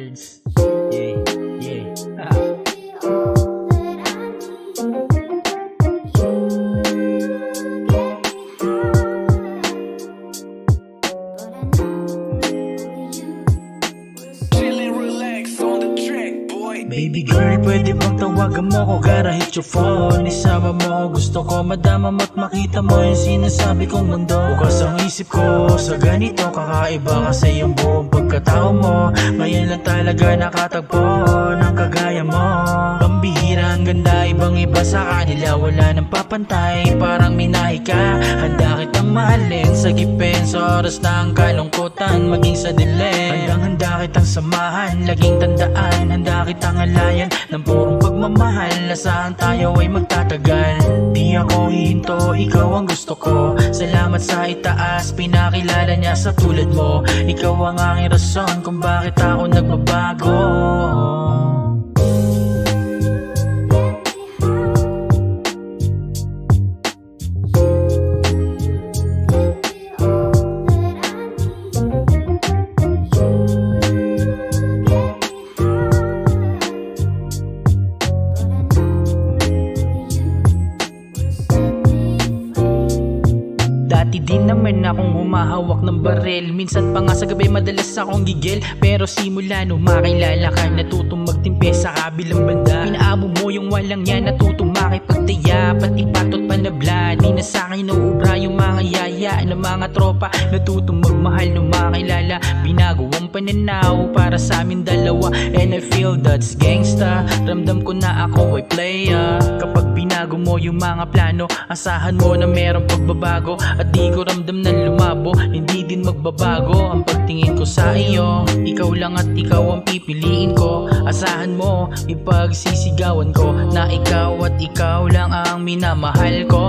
words. Yeah, yeah. Baby girl, pwede bang tawagan mo ko? Gotta hit your phone. Isama mo ko, gusto ko madama mo't makita mo yung sinasabi kong mundo. Bukas ang isip ko sa ganito, kakaiba kasi yung buong pagkatao mo. Ngayon lang talaga nakatagpo ng kagaya mo. Pambihira ang ganda, ibang iba sa kanila, wala nang papantay. Parang minahi ka, handa kitang mahalin sa gipin, sa oras ng kalungkutan, maging sa dilim. Handang-handa kitang samahan, laging tandaan, handa kitang alayan ng purong pagmamahal. Asahan tayo ay magtatagal. Di ako hihinto, ikaw ang gusto ko. Salamat sa itaas, pinakilala niya sa tulad mo. Ikaw ang aking rason kung bakit ako nagbabago. Dati din naman akong humahawak ng barel. Minsan pa nga sa gabi madalas akong gigil. Pero simula nung makilala ka, natutong magtimpe sa kabilang banda. Pinaamo mo yung walang yan, natutong makipagtaya, pati patot panabla. Di na sa'kin nauubra yung mga yaya ng mga tropa, natutong magmahal nung makilala. Binago ang pananaw para sa amin dalawa, and I feel that's gangsta. Ramdam ko na ako ay player. Kapag binago mo yung mga plano, asahan mo na merong pagbabago. At di ko ramdam na lumabo, hindi din magbabago ang pagtingin ko sa iyo. Ikaw lang at ikaw ang pipiliin ko. Asahan mo, ipagsisigawan ko na ikaw at ikaw lang ang minamahal ko.